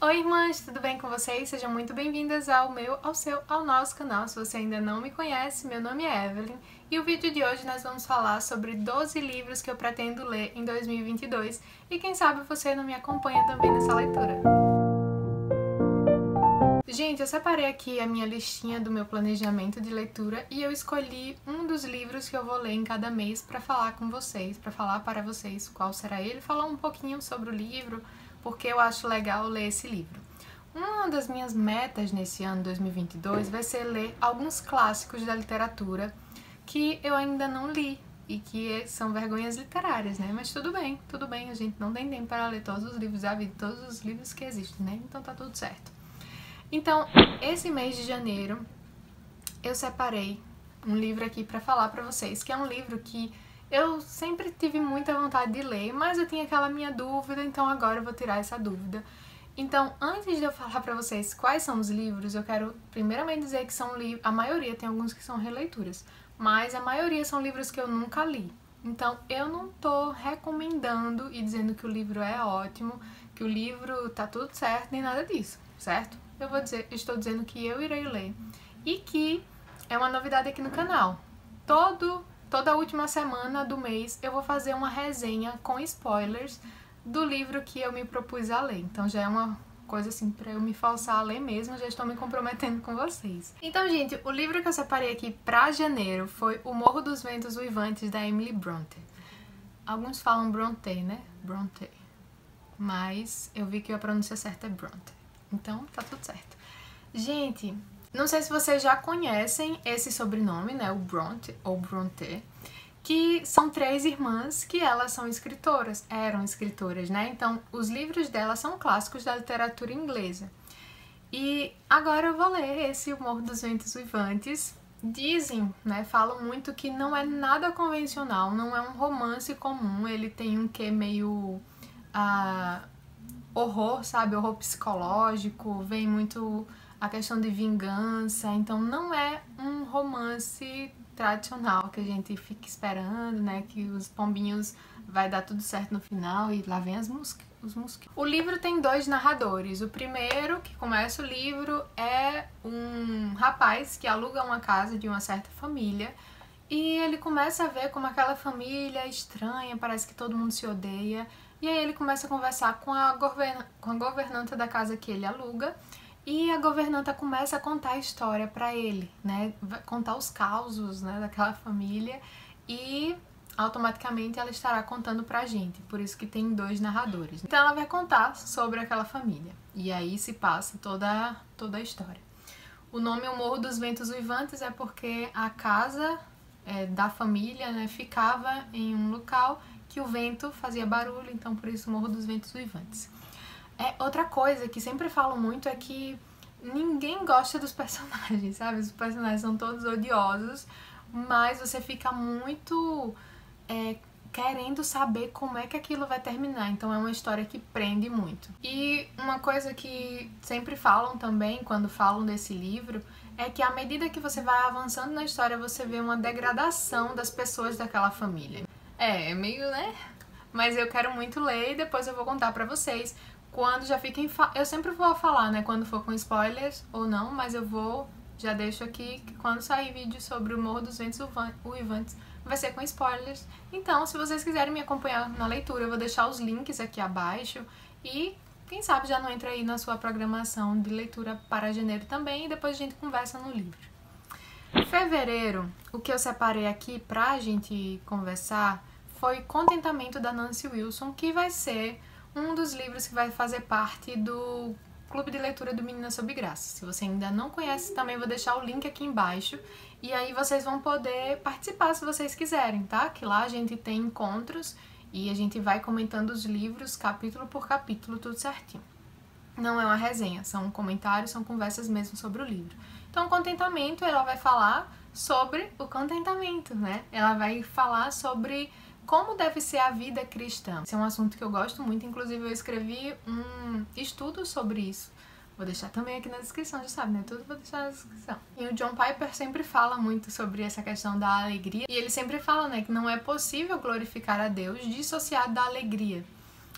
Oi irmãs, tudo bem com vocês? Sejam muito bem-vindas ao nosso canal. Se você ainda não me conhece, meu nome é Evelyn e o vídeo de hoje nós vamos falar sobre 12 livros que eu pretendo ler em 2022 e quem sabe você não me acompanha também nessa leitura. Gente, eu separei aqui a minha listinha do meu planejamento de leitura e eu escolhi um dos livros que eu vou ler em cada mês para falar com vocês, para falar para vocês qual será ele, falar um pouquinho sobre o livro, porque eu acho legal ler esse livro. Uma das minhas metas nesse ano 2022 vai ser ler alguns clássicos da literatura que eu ainda não li e que são vergonhas literárias, né? Mas tudo bem, a gente não tem tempo para ler todos os livros da vida, todos os livros que existem, né? Então tá tudo certo. Então, esse mês de janeiro, eu separei um livro aqui para falar para vocês, que é um livro que eu sempre tive muita vontade de ler, mas eu tinha aquela minha dúvida, então agora eu vou tirar essa dúvida. Então, antes de eu falar pra vocês quais são os livros, eu quero primeiramente dizer que são livros, a maioria, tem alguns que são releituras, mas a maioria são livros que eu nunca li. Então, eu não tô recomendando e dizendo que o livro é ótimo, que o livro tá tudo certo, nem nada disso, certo? Estou dizendo que eu irei ler e que é uma novidade aqui no canal. Toda última semana do mês eu vou fazer uma resenha com spoilers do livro que eu me propus a ler. Então já é uma coisa assim pra eu me forçar a ler mesmo, já estou me comprometendo com vocês. Então, gente, o livro que eu separei aqui pra janeiro foi O Morro dos Ventos Uivantes, da Emily Brontë. Alguns falam Brontë, né? Brontë. Mas eu vi que a pronúncia certa é Brontë. Então, tá tudo certo. Gente, não sei se vocês já conhecem esse sobrenome, né, o Brontë ou Brontë, que são 3 irmãs que elas são escritoras, eram escritoras, né? Então, os livros delas são clássicos da literatura inglesa. E agora eu vou ler esse O Morro dos Ventos Uivantes. Dizem, né, falam muito que não é nada convencional, não é um romance comum, ele tem um quê meio horror, sabe? Horror psicológico, vem muito a questão de vingança, então não é um romance tradicional que a gente fica esperando, né, que os pombinhos vai dar tudo certo no final e lá vem os mosquitos. O livro tem 2 narradores. O primeiro, que começa o livro, é um rapaz que aluga uma casa de uma certa família e ele começa a ver como aquela família é estranha, parece que todo mundo se odeia, e aí ele começa a conversar com a governanta da casa que ele aluga. E a governanta começa a contar a história pra ele, né? Contar os causos, né, daquela família e automaticamente ela estará contando pra gente. Por isso que tem 2 narradores. Então ela vai contar sobre aquela família. E aí se passa toda a história. O nome O Morro dos Ventos Uivantes é porque a casa da família, né, ficava em um local que o vento fazia barulho, então por isso Morro dos Ventos Uivantes. Outra coisa que sempre falo muito é que ninguém gosta dos personagens, sabe? Os personagens são todos odiosos, mas você fica muito querendo saber como é que aquilo vai terminar. Então é uma história que prende muito. E uma coisa que sempre falam também, quando falam desse livro, é que à medida que você vai avançando na história, você vê uma degradação das pessoas daquela família. É meio, né? Mas eu quero muito ler e depois eu vou contar pra vocês. Quando já fiquem... Eu sempre vou falar, né, quando for com spoilers ou não, mas eu já deixo aqui que quando sair vídeo sobre o Morro dos Ventos Uivantes, vai ser com spoilers. Então, se vocês quiserem me acompanhar na leitura, eu vou deixar os links aqui abaixo e quem sabe já não entra aí na sua programação de leitura para janeiro também e depois a gente conversa no livro. Fevereiro, o que eu separei aqui pra gente conversar foi Contentamento, da Nancy Wilson, que vai ser um dos livros que vai fazer parte do Clube de Leitura do Meninas Sob Graça. Se você ainda não conhece, também vou deixar o link aqui embaixo. E aí vocês vão poder participar se vocês quiserem, tá? Que lá a gente tem encontros e a gente vai comentando os livros capítulo por capítulo, tudo certinho. Não é uma resenha, são comentários, são conversas mesmo sobre o livro. Então, Contentamento, ela vai falar sobre o contentamento, né? Ela vai falar sobre como deve ser a vida cristã. Esse é um assunto que eu gosto muito, inclusive eu escrevi um estudo sobre isso. Vou deixar também aqui na descrição, já sabe, né? Tudo vou deixar na descrição. E o John Piper sempre fala muito sobre essa questão da alegria. E ele sempre fala, né, que não é possível glorificar a Deus dissociado da alegria.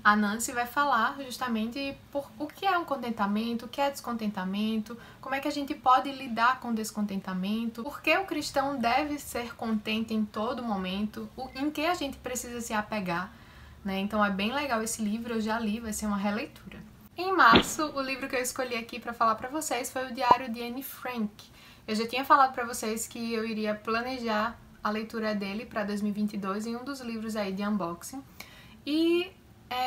A Nancy vai falar justamente por o que é um contentamento, o que é descontentamento, como é que a gente pode lidar com descontentamento, por que o cristão deve ser contente em todo momento, em que a gente precisa se apegar, né? Então é bem legal esse livro, eu já li, vai ser uma releitura. Em março, o livro que eu escolhi aqui para falar para vocês foi o Diário de Anne Frank. Eu já tinha falado para vocês que eu iria planejar a leitura dele para 2022 em um dos livros aí de unboxing. E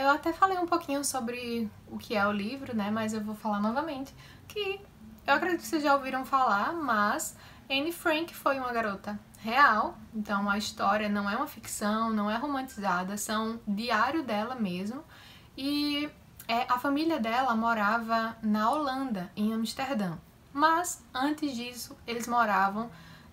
eu até falei um pouquinho sobre o que é o livro, né? Mas eu vou falar novamente que eu acredito que vocês já ouviram falar, mas Anne Frank foi uma garota real, então a história não é uma ficção, não é romantizada, são diário dela mesmo. E a família dela morava na Holanda, em Amsterdã. Mas antes disso, eles moravam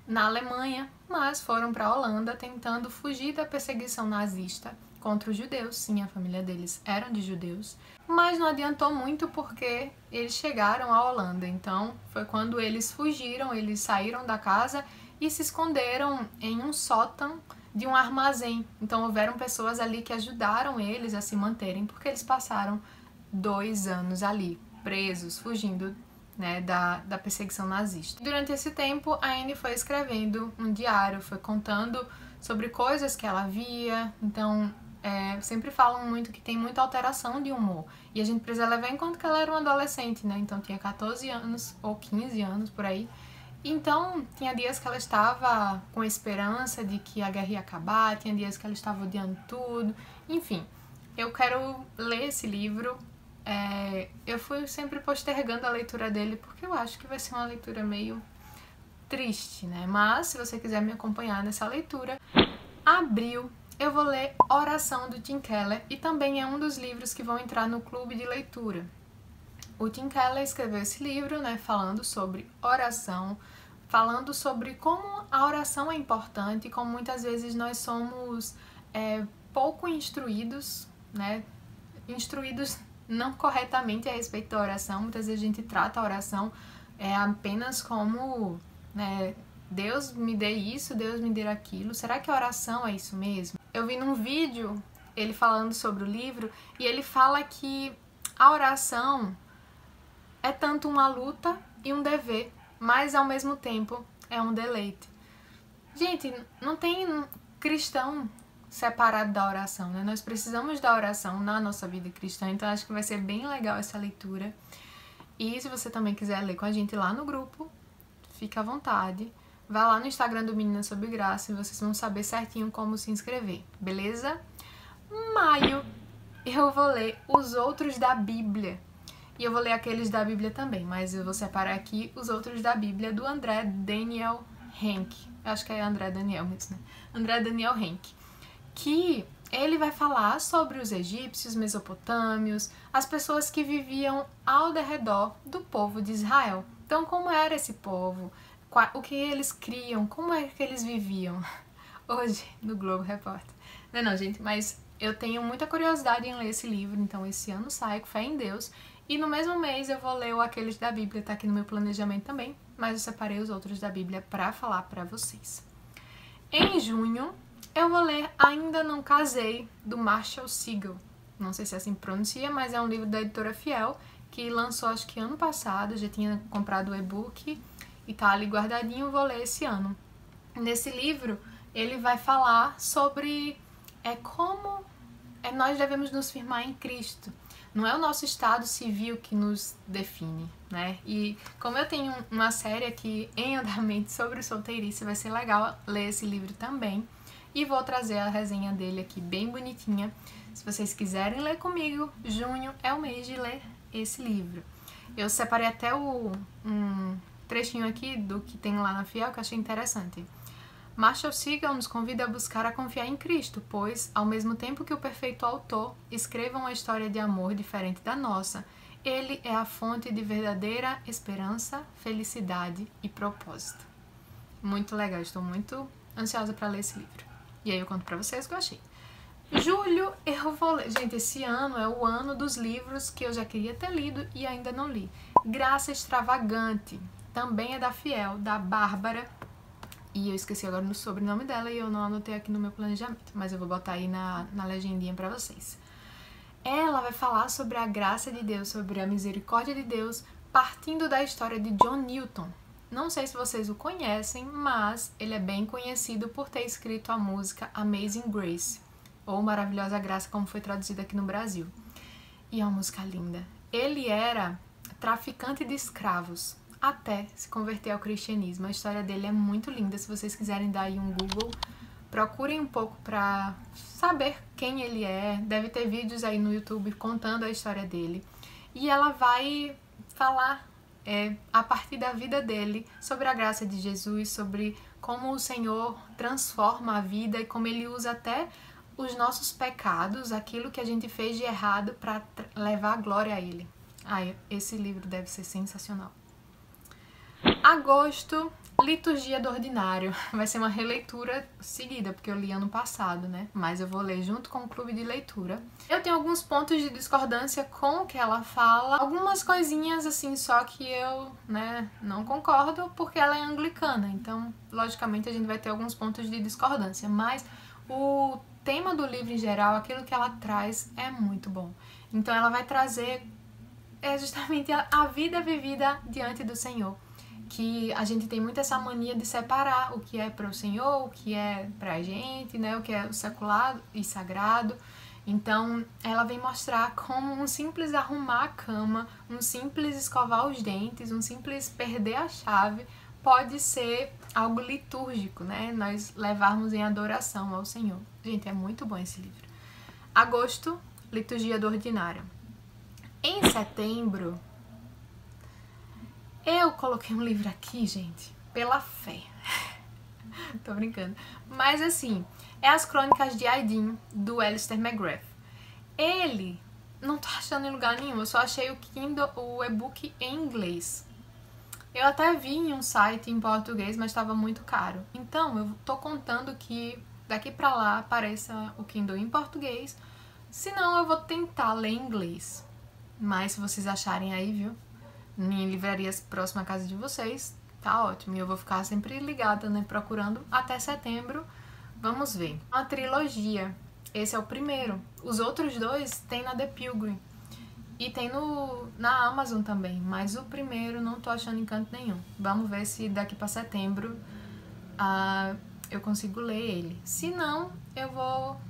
na Alemanha, mas foram para a Holanda tentando fugir da perseguição nazista contra os judeus. Sim, a família deles eram de judeus, mas não adiantou muito porque eles chegaram à Holanda. Então foi quando eles fugiram, eles saíram da casa e se esconderam em um sótão de um armazém. Então houveram pessoas ali que ajudaram eles a se manterem, porque eles passaram 2 anos ali, presos, fugindo, né, da perseguição nazista. Durante esse tempo, a Anne foi escrevendo um diário, foi contando sobre coisas que ela via. Então sempre falam muito que tem muita alteração de humor. E a gente precisa levar em conta que ela era uma adolescente, né? Então tinha 14 anos ou 15 anos por aí. Então tinha dias que ela estava com esperança de que a guerra ia acabar, tinha dias que ela estava odiando tudo. Enfim, eu quero ler esse livro. Eu fui sempre postergando a leitura dele porque eu acho que vai ser uma leitura meio triste, né? Mas se você quiser me acompanhar nessa leitura, abril eu vou ler Oração do Tim Keller, e também é um dos livros que vão entrar no clube de leitura. O Tim Keller escreveu esse livro, né, falando sobre oração, falando sobre como a oração é importante, como muitas vezes nós somos pouco instruídos, né, instruídos não corretamente a respeito da oração. Muitas vezes a gente trata a oração apenas como, né, Deus me dê isso, Deus me dê aquilo. Será que a oração é isso mesmo? Eu vi num vídeo ele falando sobre o livro e ele fala que a oração é tanto uma luta e um dever, mas ao mesmo tempo é um deleite. Gente, não tem cristão separado da oração, né? Nós precisamos da oração na nossa vida cristã, então acho que vai ser bem legal essa leitura. E se você também quiser ler com a gente lá no grupo, fica à vontade. Vá lá no Instagram do Meninas Sob Graça e vocês vão saber certinho como se inscrever, beleza? Maio eu vou ler os outros da Bíblia. E eu vou ler aqueles da Bíblia também, mas eu vou separar aqui os outros da Bíblia do André Daniel Henke. Eu acho que é André Daniel mesmo, né? André Daniel Henke. Que ele vai falar sobre os egípcios, mesopotâmios, as pessoas que viviam ao redor do povo de Israel. Então, como era esse povo? O que eles criam? Como é que eles viviam? Hoje, no Globo Repórter. Não, gente, mas eu tenho muita curiosidade em ler esse livro, então esse ano sai com Fé em Deus. E no mesmo mês eu vou ler o Aqueles da Bíblia, tá aqui no meu planejamento também, mas eu separei os outros da Bíblia pra falar pra vocês. Em junho, eu vou ler Ainda Não Casei, do Marshall Segal. Não sei se é assim que pronuncia, mas é um livro da editora Fiel, que lançou acho que ano passado, já tinha comprado o e-book e tá ali guardadinho, vou ler esse ano. Nesse livro, ele vai falar sobre como nós devemos nos firmar em Cristo. Não é o nosso estado civil que nos define, né? E como eu tenho uma série aqui em andamento sobre solteirice, vai ser legal ler esse livro também. E vou trazer a resenha dele aqui bem bonitinha. Se vocês quiserem ler comigo, junho é o mês de ler esse livro. Eu separei até um trechinho aqui do que tem lá na Fiel que eu achei interessante. Marshall Segal nos convida a buscar a confiar em Cristo, pois, ao mesmo tempo que o perfeito autor escreva uma história de amor diferente da nossa, ele é a fonte de verdadeira esperança, felicidade e propósito. Muito legal, estou muito ansiosa para ler esse livro. E aí eu conto pra vocês o que eu achei. Julho eu vou ler. Gente, esse ano é o ano dos livros que eu já queria ter lido e ainda não li. Graça Extravagante, também é da Fiel, da Bárbara. E eu esqueci agora o sobrenome dela e eu não anotei aqui no meu planejamento, mas eu vou botar aí na legendinha pra vocês. ela vai falar sobre a graça de Deus, sobre a misericórdia de Deus, partindo da história de John Newton. Não sei se vocês o conhecem, mas ele é bem conhecido por ter escrito a música Amazing Grace, ou Maravilhosa Graça, como foi traduzida aqui no Brasil. E é uma música linda. Ele era traficante de escravos, até se converter ao cristianismo. A história dele é muito linda. Se vocês quiserem dar aí um Google, procurem um pouco para saber quem ele é. Deve ter vídeos aí no YouTube contando a história dele. E ela vai falar a partir da vida dele sobre a graça de Jesus, sobre como o Senhor transforma a vida e como ele usa até os nossos pecados, aquilo que a gente fez de errado, para levar a glória a ele. Esse livro deve ser sensacional. Agosto, Liturgia do Ordinário. Vai ser uma releitura seguida, porque eu li ano passado, né? Mas eu vou ler junto com o clube de leitura. Eu tenho alguns pontos de discordância com o que ela fala. Algumas coisinhas, assim, só que eu, né, não concordo, porque ela é anglicana. Então, logicamente, a gente vai ter alguns pontos de discordância. Mas o tema do livro em geral, aquilo que ela traz, é muito bom. Então, ela vai trazer justamente a vida vivida diante do Senhor. Que a gente tem muito essa mania de separar o que é para o Senhor, o que é pra gente, né? O que é o secular e sagrado. Então, ela vem mostrar como um simples arrumar a cama, um simples escovar os dentes, um simples perder a chave, pode ser algo litúrgico, né? Nós levarmos em adoração ao Senhor. Gente, é muito bom esse livro. Agosto, Liturgia do Ordinário. Em setembro, eu coloquei um livro aqui, gente, pela fé. Tô brincando. Mas assim, é As Crônicas de Aidin, do Alistair McGrath. Ele, não tô achando em lugar nenhum, eu só achei o Kindle, o e-book em inglês. Eu até vi em um site em português, mas estava muito caro. Então, eu tô contando que daqui pra lá apareça o Kindle em português. Senão, eu vou tentar ler em inglês. Mas se vocês acharem aí, viu? Em livrarias próximas à casa de vocês, tá ótimo. E eu vou ficar sempre ligada, né, procurando até setembro. Vamos ver. Uma trilogia. Esse é o primeiro. Os outros dois tem na The Pilgrim. E tem na Amazon também. Mas o primeiro não tô achando em canto nenhum. Vamos ver se daqui pra setembro eu consigo ler ele. Se não, eu vou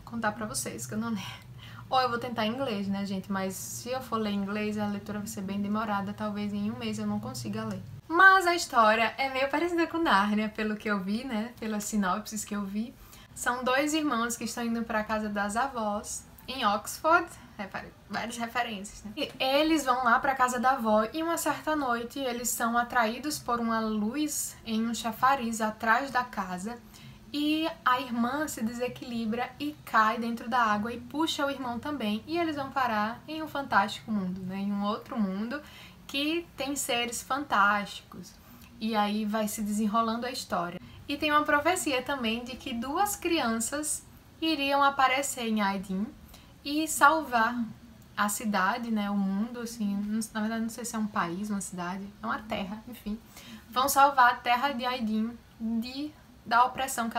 contar pra vocês que eu não leio. Ou eu vou tentar em inglês, né, gente? Mas se eu for ler em inglês, a leitura vai ser bem demorada. Talvez em um mês eu não consiga ler. Mas a história é meio parecida com Nárnia, pelo que eu vi, né? Pelas sinopses que eu vi. São dois irmãos que estão indo para a casa das avós, em Oxford. Várias referências, né? E eles vão lá para a casa da avó e uma certa noite eles são atraídos por uma luz em um chafariz atrás da casa. E a irmã se desequilibra e cai dentro da água e puxa o irmão também. E eles vão parar em um fantástico mundo, né? Em um outro mundo que tem seres fantásticos. E aí vai se desenrolando a história. E tem uma profecia também de que duas crianças iriam aparecer em Aidin e salvar a cidade, né? O mundo, assim. Na verdade, não sei se é um país, uma cidade. É uma terra, enfim. Vão salvar a terra de Aidin da opressão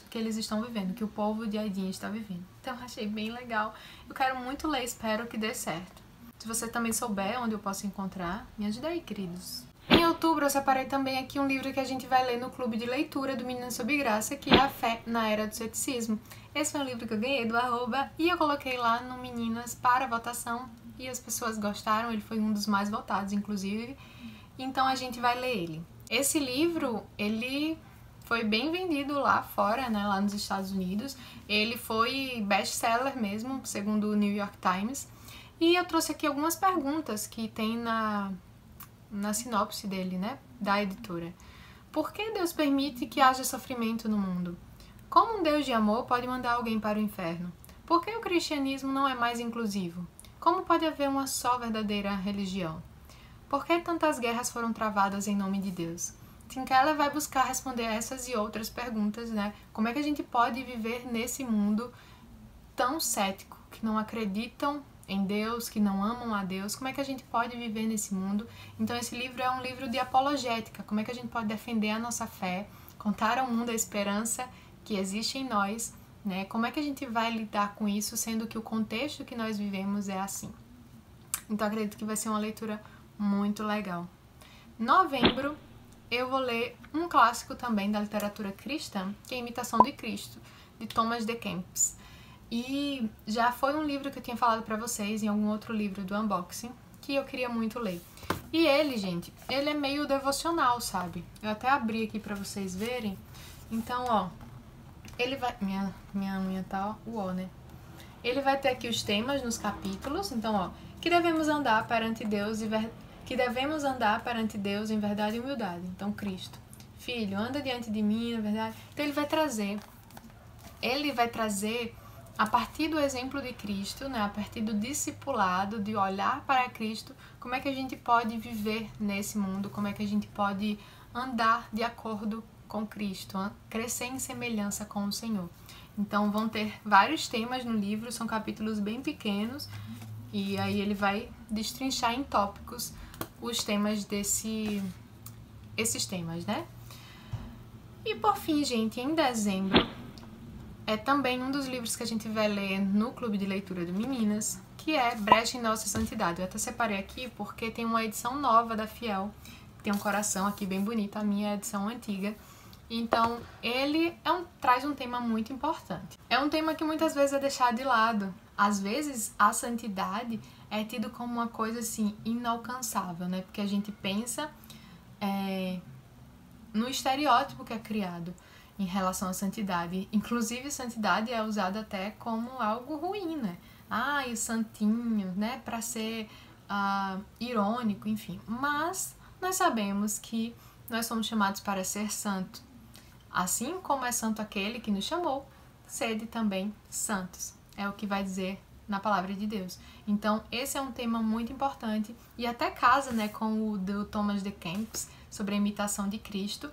que eles estão vivendo, que o povo de Aidin está vivendo. Então eu achei bem legal. Eu quero muito ler, espero que dê certo. Se você também souber onde eu posso encontrar, me ajude aí, queridos. Em outubro eu separei também aqui um livro que a gente vai ler no clube de leitura do Meninas Sob Graça, que é A Fé na Era do Ceticismo. Esse foi um livro que eu ganhei do @ e eu coloquei lá no Meninas para votação e as pessoas gostaram, ele foi um dos mais votados, inclusive. Então a gente vai ler ele. Esse livro, ele foi bem vendido lá fora, né, lá nos Estados Unidos. Ele foi best-seller mesmo, segundo o New York Times. E eu trouxe aqui algumas perguntas que tem na sinopse dele, né, da editora. Por que Deus permite que haja sofrimento no mundo? Como um Deus de amor pode mandar alguém para o inferno? Por que o cristianismo não é mais inclusivo? Como pode haver uma só verdadeira religião? Por que tantas guerras foram travadas em nome de Deus? Tim Keller vai buscar responder essas e outras perguntas, né? Como é que a gente pode viver nesse mundo tão cético, que não acreditam em Deus, que não amam a Deus? Como é que a gente pode viver nesse mundo? Então esse livro é um livro de apologética. Como é que a gente pode defender a nossa fé, contar ao mundo a esperança que existe em nós né? Como é que a gente vai lidar com isso, sendo que o contexto que nós vivemos é assim? Então acredito que vai ser uma leitura muito legal. Novembro, eu vou ler um clássico também da literatura cristã, que é Imitação de Cristo, de Thomas de Kempis. E já foi um livro que eu tinha falado pra vocês em algum outro livro do unboxing, que eu queria muito ler. E ele, gente, ele é meio devocional, sabe? Eu até abri aqui pra vocês verem. Então, ó, ele vai... Minha unha tá uó, né? Ele vai ter aqui os temas nos capítulos. Então, ó, que devemos andar perante Deus que devemos andar perante Deus em verdade e humildade. Então, Cristo. Filho, anda diante de mim, na verdade. Então, ele vai trazer a partir do exemplo de Cristo, né, a partir do discipulado, de olhar para Cristo, como é que a gente pode viver nesse mundo, como é que a gente pode andar de acordo com Cristo, crescer em semelhança com o Senhor. Então vão ter vários temas no livro, são capítulos bem pequenos, e aí ele vai destrinchar em tópicos os temas esses temas, né? E por fim, gente, em dezembro, é também um dos livros que a gente vai ler no Clube de Leitura do Meninas, que é Brecha em Nossa Santidade. Eu até separei aqui porque tem uma edição nova da Fiel, tem um coração aqui bem bonito, a minha é a edição antiga. Então, ele traz um tema muito importante. É um tema que muitas vezes é deixado de lado. Às vezes, a santidade é tido como uma coisa, assim, inalcançável, né? Porque a gente pensa no estereótipo que é criado em relação à santidade. Inclusive, santidade é usada até como algo ruim, né? O santinho, né? Para ser irônico, enfim. Mas nós sabemos que nós somos chamados para ser santo. Assim como é santo aquele que nos chamou, sede também santos. É o que vai dizer na palavra de Deus. Então, esse é um tema muito importante e até casa, né, com o do Thomas de Kempis, sobre a imitação de Cristo,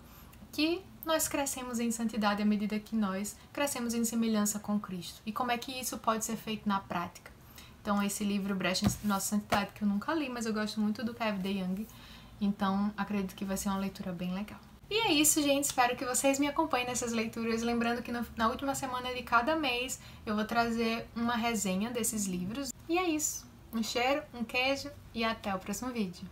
que nós crescemos em santidade à medida que nós crescemos em semelhança com Cristo. E como é que isso pode ser feito na prática? Então, esse livro, Brecha em Nossa Santidade, que eu nunca li, mas eu gosto muito do Kevin DeYoung, então acredito que vai ser uma leitura bem legal. E é isso, gente. Espero que vocês me acompanhem nessas leituras. Lembrando que na última semana de cada mês eu vou trazer uma resenha desses livros. E é isso. Um cheiro, um queijo e até o próximo vídeo.